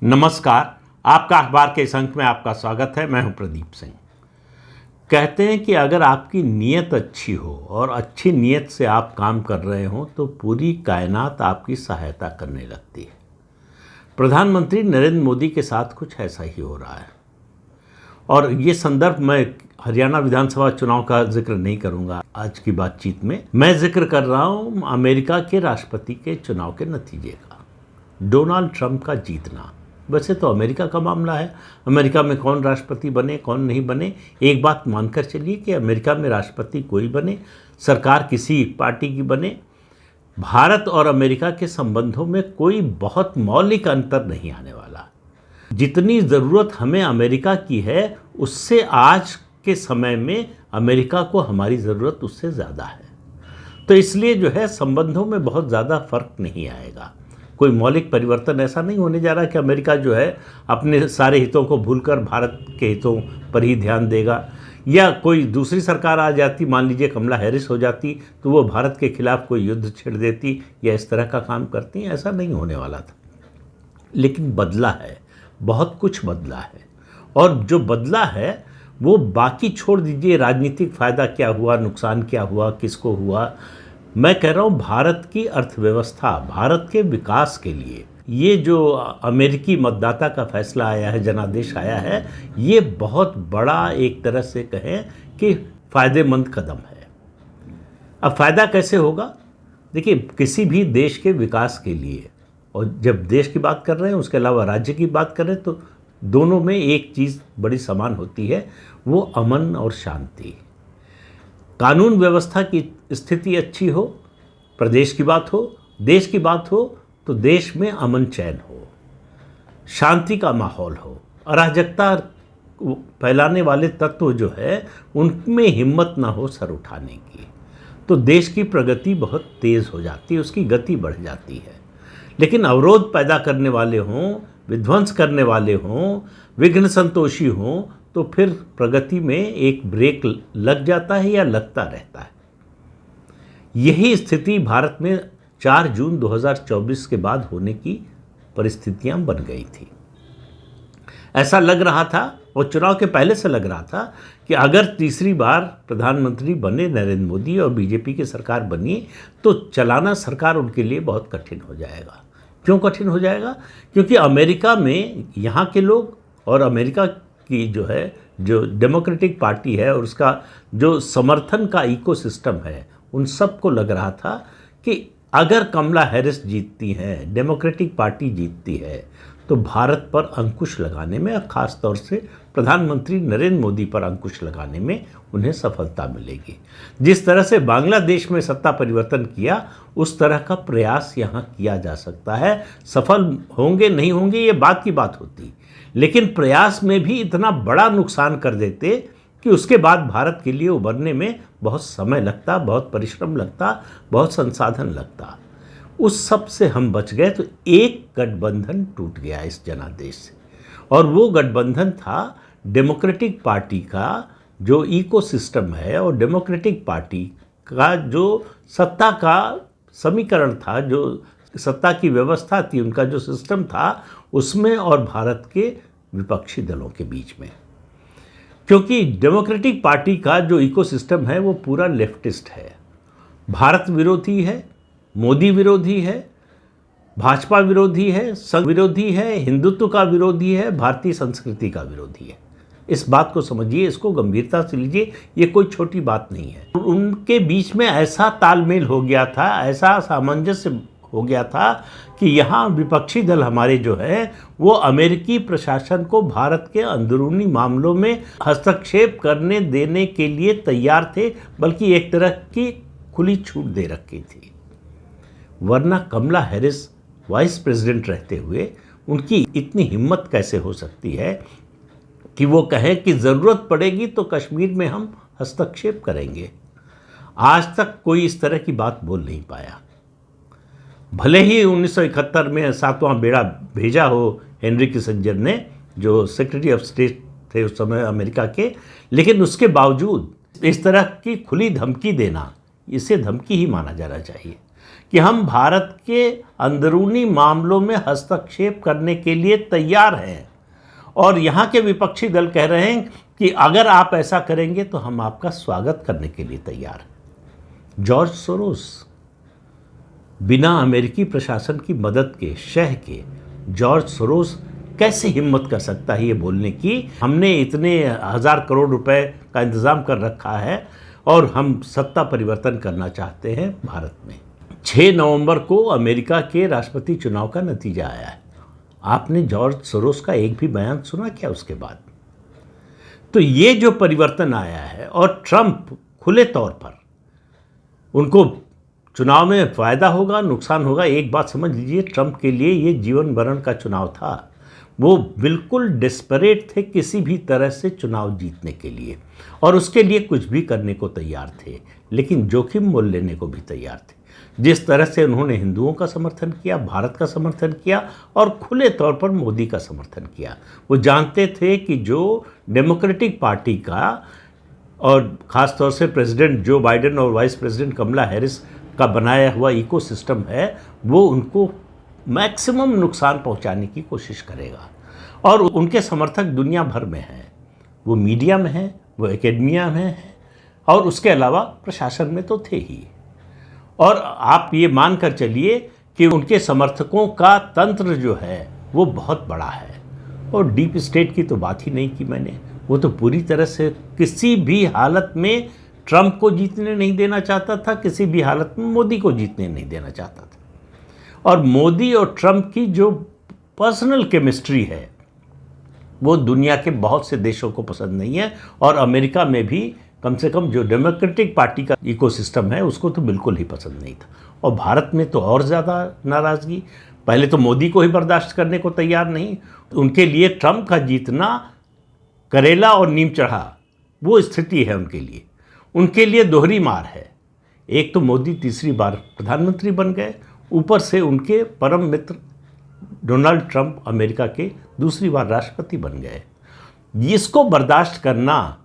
नमस्कार। आपका अखबार के इस अंक में आपका स्वागत है। मैं हूं प्रदीप सिंह। कहते हैं कि अगर आपकी नीयत अच्छी हो और अच्छी नीयत से आप काम कर रहे हो तो पूरी कायनात आपकी सहायता करने लगती है। प्रधानमंत्री नरेंद्र मोदी के साथ कुछ ऐसा ही हो रहा है। और ये संदर्भ मैं हरियाणा विधानसभा चुनाव का जिक्र नहीं करूंगा आज की बातचीत में। मैं जिक्र कर रहा हूं अमेरिका के राष्ट्रपति के चुनाव के नतीजे का, डोनाल्ड ट्रंप का जीतना। वैसे तो अमेरिका का मामला है, अमेरिका में कौन राष्ट्रपति बने कौन नहीं बने, एक बात मानकर चलिए कि अमेरिका में राष्ट्रपति कोई बने, सरकार किसी पार्टी की बने, भारत और अमेरिका के संबंधों में कोई बहुत मौलिक अंतर नहीं आने वाला। जितनी ज़रूरत हमें अमेरिका की है उससे आज के समय में अमेरिका को हमारी ज़रूरत उससे ज़्यादा है। तो इसलिए जो है संबंधों में बहुत ज़्यादा फर्क नहीं आएगा। कोई मौलिक परिवर्तन ऐसा नहीं होने जा रहा कि अमेरिका जो है अपने सारे हितों को भूलकर भारत के हितों पर ही ध्यान देगा, या कोई दूसरी सरकार आ जाती, मान लीजिए कमला हैरिस हो जाती, तो वो भारत के खिलाफ कोई युद्ध छेड़ देती या इस तरह का काम करती। ऐसा नहीं होने वाला था। लेकिन बदला है, बहुत कुछ बदला है। और जो बदला है वो बाकी छोड़ दीजिए, राजनीतिक फ़ायदा क्या हुआ, नुकसान क्या हुआ, किसको हुआ। मैं कह रहा हूँ भारत की अर्थव्यवस्था, भारत के विकास के लिए ये जो अमेरिकी मतदाता का फैसला आया है, जनादेश आया है, ये बहुत बड़ा एक तरह से कहें कि फ़ायदेमंद कदम है। अब फ़ायदा कैसे होगा? देखिए, किसी भी देश के विकास के लिए, और जब देश की बात कर रहे हैं उसके अलावा राज्य की बात कर रहे हैं, तो दोनों में एक चीज़ बड़ी समान होती है, वो अमन और शांति। कानून व्यवस्था की स्थिति अच्छी हो, प्रदेश की बात हो, देश की बात हो, तो देश में अमन चैन हो, शांति का माहौल हो, अराजकता फैलाने वाले तत्व जो है उनमें हिम्मत ना हो सर उठाने की, तो देश की प्रगति बहुत तेज़ हो जाती है, उसकी गति बढ़ जाती है। लेकिन अवरोध पैदा करने वाले हों, विध्वंस करने वाले हों, विघ्न संतोषी हों, तो फिर प्रगति में एक ब्रेक लग जाता है या लगता रहता है। यही स्थिति भारत में 4 जून 2024 के बाद होने की परिस्थितियां बन गई थी। ऐसा लग रहा था, और चुनाव के पहले से लग रहा था, कि अगर तीसरी बार प्रधानमंत्री बने नरेंद्र मोदी और बीजेपी की सरकार बनी तो चलाना सरकार उनके लिए बहुत कठिन हो जाएगा। क्यों कठिन हो जाएगा? क्योंकि अमेरिका में यहाँ के लोग और अमेरिका की जो डेमोक्रेटिक पार्टी है और उसका जो समर्थन का इकोसिस्टम है, उन सबको लग रहा था कि अगर कमला हैरिस जीतती हैं, डेमोक्रेटिक पार्टी जीतती है, तो भारत पर अंकुश लगाने में, खास तौर से प्रधानमंत्री नरेंद्र मोदी पर अंकुश लगाने में उन्हें सफलता मिलेगी। जिस तरह से बांग्लादेश में सत्ता परिवर्तन किया, उस तरह का प्रयास यहाँ किया जा सकता है। सफल होंगे नहीं होंगे ये बात की बात होती, लेकिन प्रयास में भी इतना बड़ा नुकसान कर देते कि उसके बाद भारत के लिए उभरने में बहुत समय लगता, बहुत परिश्रम लगता, बहुत संसाधन लगता। उस सब से हम बच गए। तो एक गठबंधन टूट गया इस जनादेश से, और वो गठबंधन था डेमोक्रेटिक पार्टी का जो इकोसिस्टम है और डेमोक्रेटिक पार्टी का जो सत्ता का समीकरण था, जो सत्ता की व्यवस्था थी, उनका जो सिस्टम था, उसमें और भारत के विपक्षी दलों के बीच में। क्योंकि डेमोक्रेटिक पार्टी का जो इकोसिस्टम है वो पूरा लेफ्टिस्ट है, भारत विरोधी है, मोदी विरोधी है, भाजपा विरोधी है, संघ विरोधी है, हिंदुत्व का विरोधी है, भारतीय संस्कृति का विरोधी है। इस बात को समझिए, इसको गंभीरता से लीजिए, ये कोई छोटी बात नहीं है। उनके बीच में ऐसा तालमेल हो गया था, ऐसा सामंजस्य हो गया था कि यहाँ विपक्षी दल हमारे जो है वो अमेरिकी प्रशासन को भारत के अंदरूनी मामलों में हस्तक्षेप करने देने के लिए तैयार थे, बल्कि एक तरह की खुली छूट दे रखी थी। वरना कमला हैरिस वाइस प्रेसिडेंट रहते हुए उनकी इतनी हिम्मत कैसे हो सकती है कि वो कहें कि ज़रूरत पड़ेगी तो कश्मीर में हम हस्तक्षेप करेंगे। आज तक कोई इस तरह की बात बोल नहीं पाया। भले ही 1971 में 7वां बेड़ा भेजा हो हेनरी किसिंजर ने, जो सेक्रेटरी ऑफ स्टेट थे उस समय अमेरिका के, लेकिन उसके बावजूद इस तरह की खुली धमकी देना, इसे धमकी ही माना जाना चाहिए। कि हम भारत के अंदरूनी मामलों में हस्तक्षेप करने के लिए तैयार हैं, और यहाँ के विपक्षी दल कह रहे हैं कि अगर आप ऐसा करेंगे तो हम आपका स्वागत करने के लिए तैयार हैं। जॉर्ज सोरोस, बिना अमेरिकी प्रशासन की मदद के, शह के, जॉर्ज सोरोस कैसे हिम्मत कर सकता है ये बोलने की, हमने इतने 1000 करोड़ रुपए का इंतज़ाम कर रखा है और हम सत्ता परिवर्तन करना चाहते हैं भारत में। 6 नवंबर को अमेरिका के राष्ट्रपति चुनाव का नतीजा आया है। आपने जॉर्ज सोरोस का एक भी बयान सुना क्या उसके बाद? तो ये जो परिवर्तन आया है, और ट्रंप खुले तौर पर, उनको चुनाव में फ़ायदा होगा नुकसान होगा, एक बात समझ लीजिए, ट्रंप के लिए ये जीवन मरण का चुनाव था। वो बिल्कुल डिस्परेट थे किसी भी तरह से चुनाव जीतने के लिए, और उसके लिए कुछ भी करने को तैयार थे, लेकिन जोखिम मोल लेने को भी तैयार थे। जिस तरह से उन्होंने हिंदुओं का समर्थन किया, भारत का समर्थन किया और खुले तौर पर मोदी का समर्थन किया, वो जानते थे कि जो डेमोक्रेटिक पार्टी का और ख़ास तौर से प्रेसिडेंट जो बाइडेन और वाइस प्रेसिडेंट कमला हैरिस का बनाया हुआ इकोसिस्टम है, वो उनको मैक्सिमम नुकसान पहुंचाने की कोशिश करेगा। और उनके समर्थक दुनिया भर में हैं, वो मीडिया में हैं, वो एकेडमिया में हैं, और उसके अलावा प्रशासन में तो थे ही। और आप ये मान कर चलिए कि उनके समर्थकों का तंत्र जो है वो बहुत बड़ा है। और डीप स्टेट की तो बात ही नहीं की मैंने, वो तो पूरी तरह से किसी भी हालत में ट्रंप को जीतने नहीं देना चाहता था, किसी भी हालत में मोदी को जीतने नहीं देना चाहता था। और मोदी और ट्रंप की जो पर्सनल केमिस्ट्री है वो दुनिया के बहुत से देशों को पसंद नहीं है, और अमेरिका में भी कम से कम जो डेमोक्रेटिक पार्टी का इकोसिस्टम है उसको तो बिल्कुल ही पसंद नहीं था। और भारत में तो और ज़्यादा नाराज़गी, पहले तो मोदी को ही बर्दाश्त करने को तैयार नहीं, उनके लिए ट्रंप का जीतना करेला और नीम चढ़ा वो स्थिति है उनके लिए दोहरी मार है। एक तो मोदी तीसरी बार प्रधानमंत्री बन गए, ऊपर से उनके परम मित्र डोनाल्ड ट्रंप अमेरिका के दूसरी बार राष्ट्रपति बन गए। इसको बर्दाश्त करना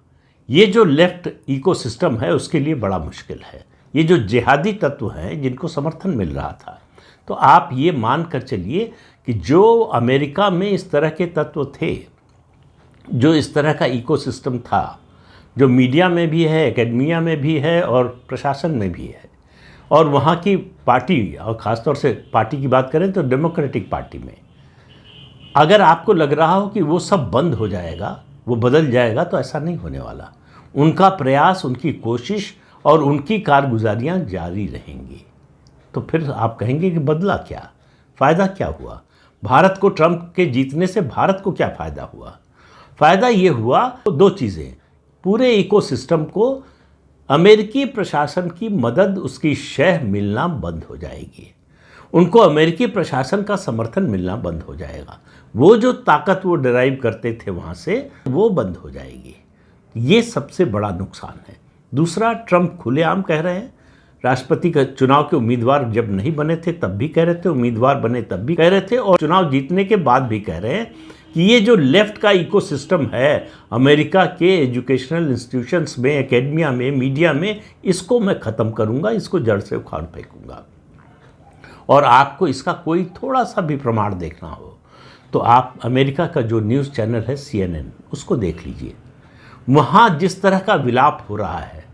ये जो लेफ्ट इकोसिस्टम है उसके लिए बड़ा मुश्किल है। ये जो जिहादी तत्व हैं जिनको समर्थन मिल रहा था, तो आप ये मान कर चलिए कि जो अमेरिका में इस तरह के तत्व थे, जो इस तरह का इकोसिस्टम था, जो मीडिया में भी है, एकेडमिया में भी है और प्रशासन में भी है, और वहाँ की पार्टी, और ख़ासतौर से पार्टी की बात करें तो डेमोक्रेटिक पार्टी में, अगर आपको लग रहा हो कि वो सब बंद हो जाएगा, वो बदल जाएगा, तो ऐसा नहीं होने वाला। उनका प्रयास, उनकी कोशिश और उनकी कारगुजारियाँ जारी रहेंगी। तो फिर आप कहेंगे कि बदला क्या, फ़ायदा क्या हुआ? भारत को ट्रंप के जीतने से भारत को क्या फ़ायदा हुआ? फ़ायदा ये हुआ तो 2 चीज़ें, पूरे इकोसिस्टम को अमेरिकी प्रशासन की मदद, उसकी शह मिलना बंद हो जाएगी, उनको अमेरिकी प्रशासन का समर्थन मिलना बंद हो जाएगा, वो जो ताकत वो डिराइव करते थे वहाँ से वो बंद हो जाएगी। ये सबसे बड़ा नुकसान है। दूसरा, ट्रंप खुलेआम कह रहे हैं, राष्ट्रपति का चुनाव के उम्मीदवार जब नहीं बने थे तब भी कह रहे थे, उम्मीदवार बने तब भी कह रहे थे, और चुनाव जीतने के बाद भी कह रहे हैं कि ये जो लेफ्ट का इकोसिस्टम है अमेरिका के एजुकेशनल इंस्टीट्यूशंस में, एकेडमिया में, मीडिया में, इसको मैं ख़त्म करूँगा, इसको जड़ से उखाड़ फेंकूँगा। और आपको इसका कोई थोड़ा सा भी प्रमाण देखना हो तो आप अमेरिका का जो न्यूज़ चैनल है CNN, उसको देख लीजिए। वहाँ जिस तरह का विलाप हो रहा है,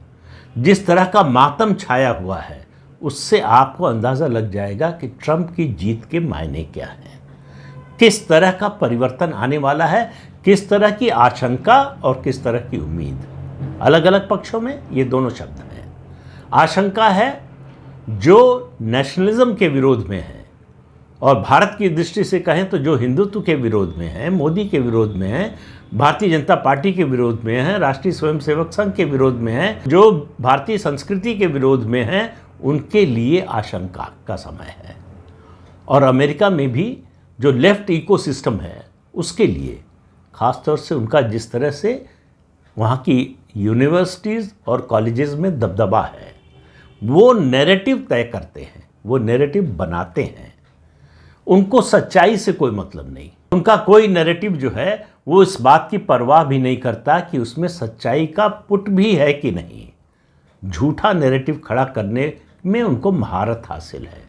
जिस तरह का मातम छाया हुआ है, उससे आपको अंदाज़ा लग जाएगा कि ट्रंप की जीत के मायने क्या हैं, किस तरह का परिवर्तन आने वाला है, किस तरह की आशंका और किस तरह की उम्मीद। अलग अलग पक्षों में ये दोनों शब्द हैं। आशंका है जो नेशनलिज्म के विरोध में है, और भारत की दृष्टि से कहें तो जो हिंदुत्व के विरोध में है, मोदी के विरोध में है, भारतीय जनता पार्टी के विरोध में है, राष्ट्रीय स्वयंसेवक संघ के विरोध में है, जो भारतीय संस्कृति के विरोध में है, उनके लिए आशंका का समय है। और अमेरिका में भी जो लेफ्ट इकोसिस्टम है उसके लिए, ख़ासतौर से उनका जिस तरह से वहाँ की यूनिवर्सिटीज़ और कॉलेजेस में दबदबा है, वो नैरेटिव तय करते हैं, वो नैरेटिव बनाते हैं। उनको सच्चाई से कोई मतलब नहीं, उनका कोई नैरेटिव जो है वो इस बात की परवाह भी नहीं करता कि उसमें सच्चाई का पुट भी है कि नहीं। झूठा नैरेटिव खड़ा करने में उनको महारत हासिल है।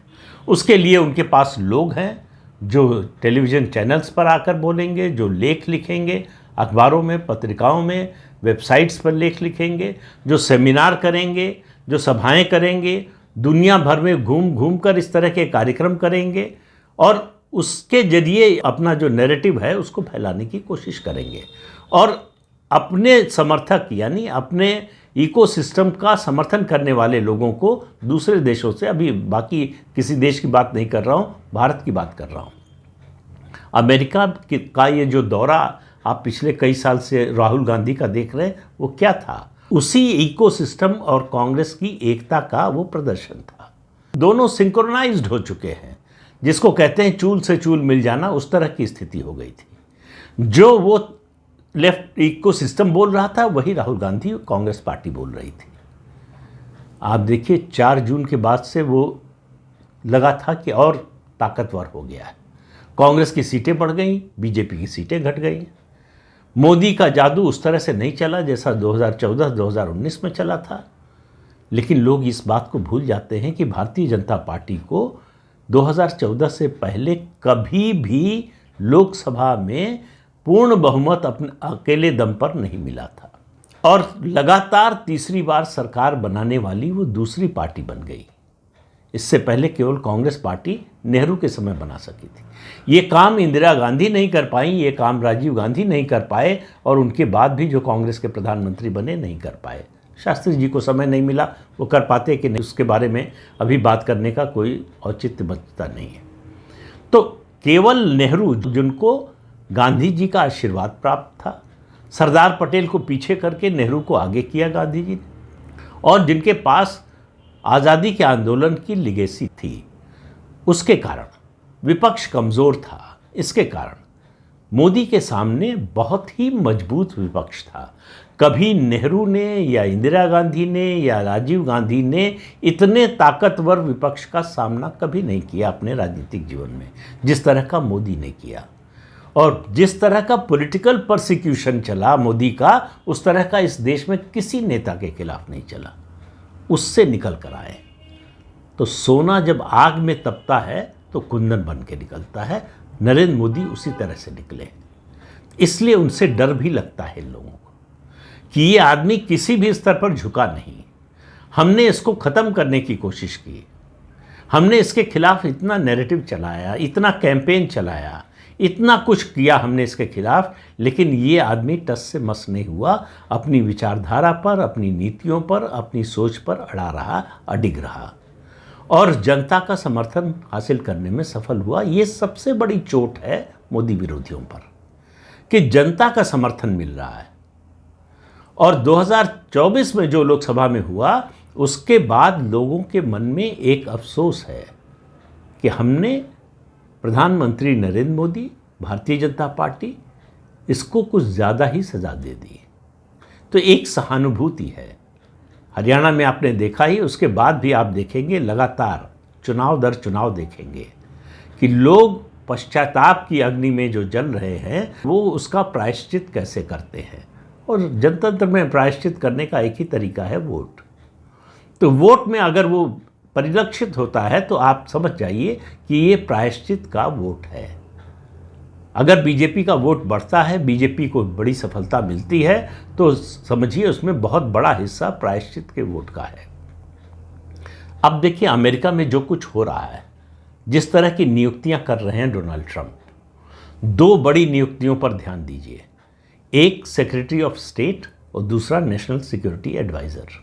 उसके लिए उनके पास लोग हैं जो टेलीविज़न चैनल्स पर आकर बोलेंगे, जो लेख लिखेंगे, अखबारों में, पत्रिकाओं में, वेबसाइट्स पर लेख लिखेंगे, जो सेमिनार करेंगे, जो सभाएं करेंगे, दुनिया भर में घूम घूम कर इस तरह के कार्यक्रम करेंगे और उसके जरिए अपना जो नैरेटिव है उसको फैलाने की कोशिश करेंगे और अपने समर्थक यानी अपने इकोसिस्टम का समर्थन करने वाले लोगों को दूसरे देशों से, अभी बाकी किसी देश की बात नहीं कर रहा हूँ, भारत की बात कर रहा हूँ। अमेरिका का ये जो दौरा आप पिछले कई साल से राहुल गांधी का देख रहे हैं, वो क्या था? उसी इकोसिस्टम और कांग्रेस की एकता का वो प्रदर्शन था। दोनों सिंक्रोनाइज्ड हो चुके हैं, जिसको कहते हैं चूल से चूल मिल जाना, उस तरह की स्थिति हो गई थी। जो वो लेफ्ट इकोसिस्टम बोल रहा था वही राहुल गांधी कांग्रेस पार्टी बोल रही थी। आप देखिए 4 जून के बाद से वो लगा था कि और ताकतवर हो गया है। कांग्रेस की सीटें बढ़ गई, बीजेपी की सीटें घट गई। मोदी का जादू उस तरह से नहीं चला जैसा 2014-2019 में चला था। लेकिन लोग इस बात को भूल जाते हैं कि भारतीय जनता पार्टी को 2014 से पहले कभी भी लोकसभा में पूर्ण बहुमत अपने अकेले दम पर नहीं मिला था और लगातार तीसरी बार सरकार बनाने वाली वो दूसरी पार्टी बन गई। इससे पहले केवल कांग्रेस पार्टी नेहरू के समय बना सकी थी। ये काम इंदिरा गांधी नहीं कर पाई, ये काम राजीव गांधी नहीं कर पाए और उनके बाद भी जो कांग्रेस के प्रधानमंत्री बने नहीं कर पाए। शास्त्री जी को समय नहीं मिला, वो कर पाते कि नहीं, उसके बारे में अभी बात करने का कोई औचित्य बचता नहीं है। तो केवल नेहरू, जिनको गांधी जी का आशीर्वाद प्राप्त था, सरदार पटेल को पीछे करके नेहरू को आगे किया गांधी जी ने, और जिनके पास आज़ादी के आंदोलन की लिगेसी थी, उसके कारण विपक्ष कमज़ोर था। इसके कारण मोदी के सामने बहुत ही मजबूत विपक्ष था। कभी नेहरू ने या इंदिरा गांधी ने या राजीव गांधी ने इतने ताकतवर विपक्ष का सामना कभी नहीं किया अपने राजनीतिक जीवन में जिस तरह का मोदी ने किया। और जिस तरह का पॉलिटिकल परसिक्यूशन चला मोदी का, उस तरह का इस देश में किसी नेता के खिलाफ नहीं चला। उससे निकल कर आए। तो सोना जब आग में तपता है तो कुंदन बन के निकलता है। नरेंद्र मोदी उसी तरह से निकले, इसलिए उनसे डर भी लगता है लोगों को कि ये आदमी किसी भी स्तर पर झुका नहीं। हमने इसको ख़त्म करने की कोशिश की, हमने इसके खिलाफ इतना नैरेटिव चलाया, इतना कैंपेन चलाया, इतना कुछ किया हमने इसके खिलाफ, लेकिन ये आदमी टस से मस नहीं हुआ। अपनी विचारधारा पर, अपनी नीतियों पर, अपनी सोच पर अड़ा रहा, अडिग रहा और जनता का समर्थन हासिल करने में सफल हुआ। ये सबसे बड़ी चोट है मोदी विरोधियों पर कि जनता का समर्थन मिल रहा है। और 2024 में जो लोकसभा में हुआ, उसके बाद लोगों के मन में एक अफसोस है कि हमने प्रधानमंत्री नरेंद्र मोदी, भारतीय जनता पार्टी, इसको कुछ ज़्यादा ही सजा दे दी। तो एक सहानुभूति है। हरियाणा में आपने देखा ही, उसके बाद भी आप देखेंगे लगातार चुनाव दर चुनाव देखेंगे कि लोग पश्चाताप की अग्नि में जो जल रहे हैं वो उसका प्रायश्चित कैसे करते हैं। और जनतंत्र में प्रायश्चित करने का एक ही तरीका है, वोट। तो वोट में अगर वो परिलक्षित होता है तो आप समझ जाइए कि ये प्रायश्चित का वोट है। अगर बीजेपी का वोट बढ़ता है, बीजेपी को बड़ी सफलता मिलती है, तो समझिए उसमें बहुत बड़ा हिस्सा प्रायश्चित के वोट का है। अब देखिए अमेरिका में जो कुछ हो रहा है, जिस तरह की नियुक्तियां कर रहे हैं डोनाल्ड ट्रंप, 2 बड़ी नियुक्तियों पर ध्यान दीजिए। एक सेक्रेटरी ऑफ स्टेट और दूसरा नेशनल सिक्योरिटी एडवाइज़र।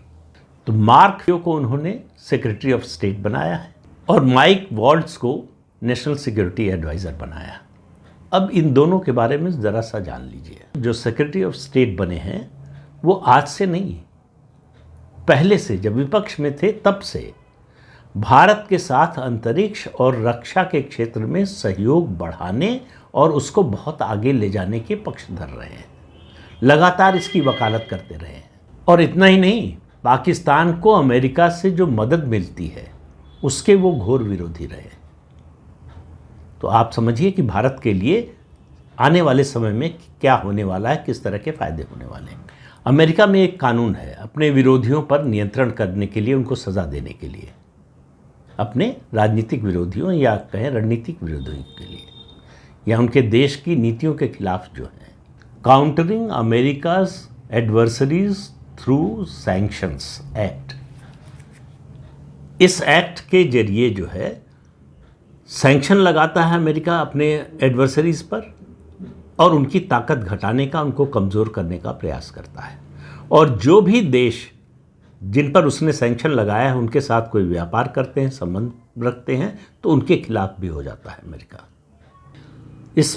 तो मार्क को उन्होंने सेक्रेटरी ऑफ स्टेट बनाया है और माइक वॉल्ट्ज को नेशनल सिक्योरिटी एडवाइज़र बनाया। अब इन दोनों के बारे में ज़रा सा जान लीजिए। जो सेक्रेटरी ऑफ स्टेट बने हैं वो आज से नहीं, पहले से, जब विपक्ष में थे तब से भारत के साथ अंतरिक्ष और रक्षा के क्षेत्र में सहयोग बढ़ाने और उसको बहुत आगे ले जाने के पक्षधर रहे हैं। लगातार इसकी वकालत करते रहे हैं। और इतना ही नहीं, पाकिस्तान को अमेरिका से जो मदद मिलती है उसके वो घोर विरोधी रहे। तो आप समझिए कि भारत के लिए आने वाले समय में क्या होने वाला है, किस तरह के फ़ायदे होने वाले हैं। अमेरिका में एक कानून है अपने विरोधियों पर नियंत्रण करने के लिए, उनको सज़ा देने के लिए। अपने राजनीतिक विरोधियों या कहें रणनीतिक विरोधियों के लिए, या उनके देश की नीतियों के खिलाफ जो है। Countering America's adversaries through sanctions act, इस एक्ट के जरिए जो है सैंक्शन लगाता है अमेरिका अपने एडवर्सरीज पर और उनकी ताकत घटाने का, उनको कमज़ोर करने का प्रयास करता है। और जो भी देश जिन पर उसने सैंक्शन लगाया है उनके साथ कोई व्यापार करते हैं, संबंध रखते हैं, तो उनके खिलाफ भी हो जाता है अमेरिका। इस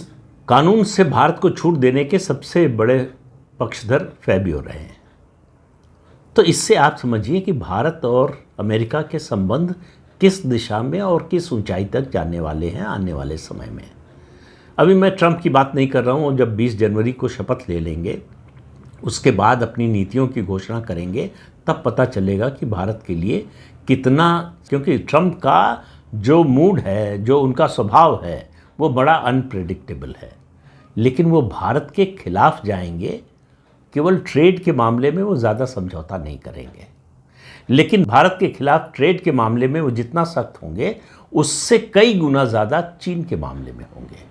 कानून से भारत को छूट देने के सबसे बड़े पक्षधर फैबियो रहे हैं। तो इससे आप समझिए कि भारत और अमेरिका के संबंध किस दिशा में और किस ऊंचाई तक जाने वाले हैं आने वाले समय में। अभी मैं ट्रंप की बात नहीं कर रहा हूँ, जब 20 जनवरी को शपथ ले लेंगे, उसके बाद अपनी नीतियों की घोषणा करेंगे, तब पता चलेगा कि भारत के लिए कितना, क्योंकि ट्रंप का जो मूड है, जो उनका स्वभाव है, वो बड़ा अनप्रेडिक्टेबल है। लेकिन वो भारत के खिलाफ जाएंगे, केवल ट्रेड के मामले में वो ज़्यादा समझौता नहीं करेंगे, लेकिन भारत के खिलाफ ट्रेड के मामले में वो जितना सख्त होंगे उससे कई गुना ज़्यादा चीन के मामले में होंगे,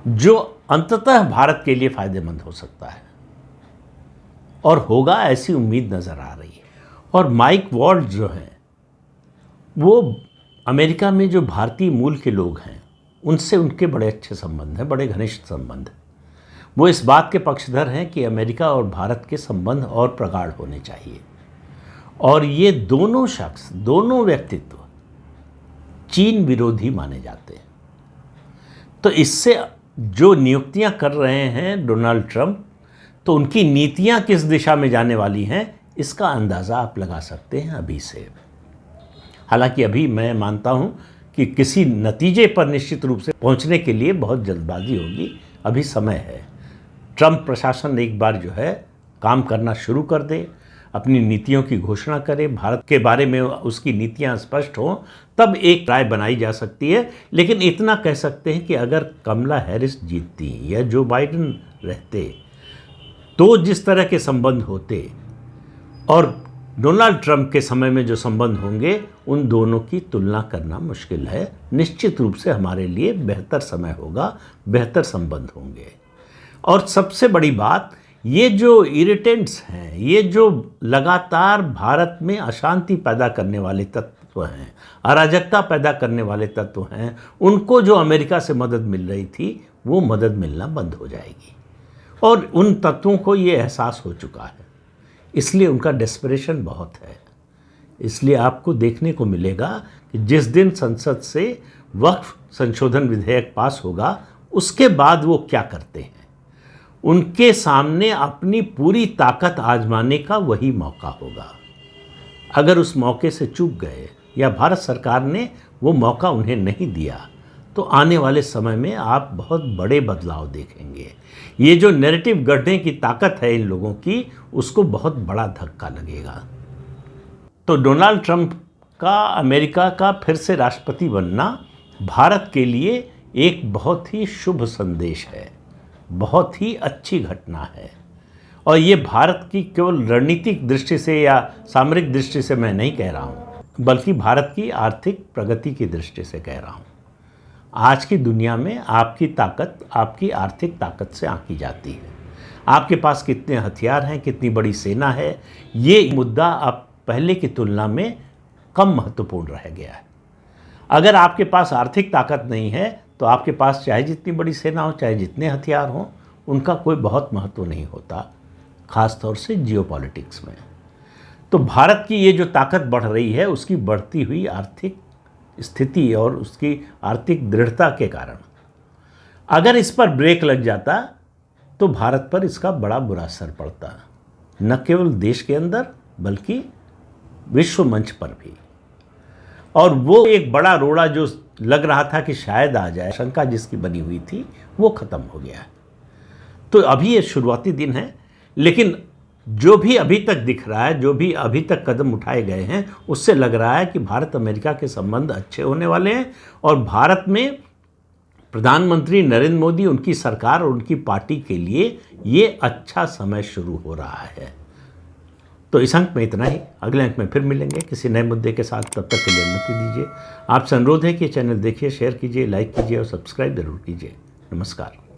जो अंततः भारत के लिए फ़ायदेमंद हो सकता है और होगा, ऐसी उम्मीद नज़र आ रही है। और माइक वॉल्ट्ज़ जो हैं, वो अमेरिका में जो भारतीय मूल के लोग हैं उनसे उनके बड़े अच्छे संबंध हैं, बड़े घनिष्ठ संबंध हैं। वो इस बात के पक्षधर हैं कि अमेरिका और भारत के संबंध और प्रगाढ़ होने चाहिए। और ये दोनों शख्स, दोनों व्यक्तित्व चीन विरोधी माने जाते हैं। तो इससे जो नियुक्तियां कर रहे हैं डोनाल्ड ट्रंप, तो उनकी नीतियां किस दिशा में जाने वाली हैं इसका अंदाज़ा आप लगा सकते हैं अभी से। हालांकि अभी मैं मानता हूं कि किसी नतीजे पर निश्चित रूप से पहुंचने के लिए बहुत जल्दबाजी होगी, अभी समय है। ट्रंप प्रशासन एक बार जो है काम करना शुरू कर दे, अपनी नीतियों की घोषणा करे, भारत के बारे में उसकी नीतियां स्पष्ट हों, तब एक राय बनाई जा सकती है। लेकिन इतना कह सकते हैं कि अगर कमला हैरिस जीतती या जो बाइडेन रहते, तो जिस तरह के संबंध होते और डोनाल्ड ट्रंप के समय में जो संबंध होंगे, उन दोनों की तुलना करना मुश्किल है। निश्चित रूप से हमारे लिए बेहतर समय होगा, बेहतर संबंध होंगे। और सबसे बड़ी बात, ये जो इरिटेंट्स हैं, ये जो लगातार भारत में अशांति पैदा करने वाले तत्व हैं, अराजकता पैदा करने वाले तत्व हैं, उनको जो अमेरिका से मदद मिल रही थी, वो मदद मिलना बंद हो जाएगी। और उन तत्वों को ये एहसास हो चुका है, इसलिए उनका डेस्परेशन बहुत है। इसलिए आपको देखने को मिलेगा कि जिस दिन संसद से वक्फ संशोधन विधेयक पास होगा, उसके बाद वो क्या करते हैं। उनके सामने अपनी पूरी ताकत आजमाने का वही मौका होगा। अगर उस मौके से चूक गए या भारत सरकार ने वो मौका उन्हें नहीं दिया, तो आने वाले समय में आप बहुत बड़े बदलाव देखेंगे। ये जो नैरेटिव गढ़ने की ताकत है इन लोगों की, उसको बहुत बड़ा धक्का लगेगा। तो डोनाल्ड ट्रंप का अमेरिका का फिर से राष्ट्रपति बनना भारत के लिए एक बहुत ही शुभ संदेश है, बहुत ही अच्छी घटना है। और ये भारत की केवल रणनीतिक दृष्टि से या सामरिक दृष्टि से मैं नहीं कह रहा हूँ, बल्कि भारत की आर्थिक प्रगति की दृष्टि से कह रहा हूँ। आज की दुनिया में आपकी ताकत आपकी आर्थिक ताकत से आंकी जाती है। आपके पास कितने हथियार हैं, कितनी बड़ी सेना है, ये मुद्दा अब पहले की तुलना में कम महत्वपूर्ण रह गया है। अगर आपके पास आर्थिक ताकत नहीं है, तो आपके पास चाहे जितनी बड़ी सेना हो, चाहे जितने हथियार हों, उनका कोई बहुत महत्व नहीं होता, ख़ास तौर से जियोपॉलिटिक्स में। तो भारत की ये जो ताकत बढ़ रही है, उसकी बढ़ती हुई आर्थिक स्थिति और उसकी आर्थिक दृढ़ता के कारण अगर इस पर ब्रेक लग जाता, तो भारत पर इसका बड़ा बुरा असर पड़ता, न केवल देश के अंदर बल्कि विश्व मंच पर भी। और वो एक बड़ा रोड़ा जो लग रहा था कि शायद आ जाए, शंका जिसकी बनी हुई थी, वो ख़त्म हो गया। तो अभी ये शुरुआती दिन है, लेकिन जो भी अभी तक दिख रहा है, जो भी अभी तक कदम उठाए गए हैं, उससे लग रहा है कि भारत अमेरिका के संबंध अच्छे होने वाले हैं। और भारत में प्रधानमंत्री नरेंद्र मोदी, उनकी सरकार और उनकी पार्टी के लिए ये अच्छा समय शुरू हो रहा है। तो इस अंक में इतना ही। अगले अंक में फिर मिलेंगे किसी नए मुद्दे के साथ। तब तक के लिए अनुमति दीजिए। आपसे अनुरोध है कि चैनल देखिए, शेयर कीजिए, लाइक कीजिए और सब्सक्राइब जरूर कीजिए। नमस्कार।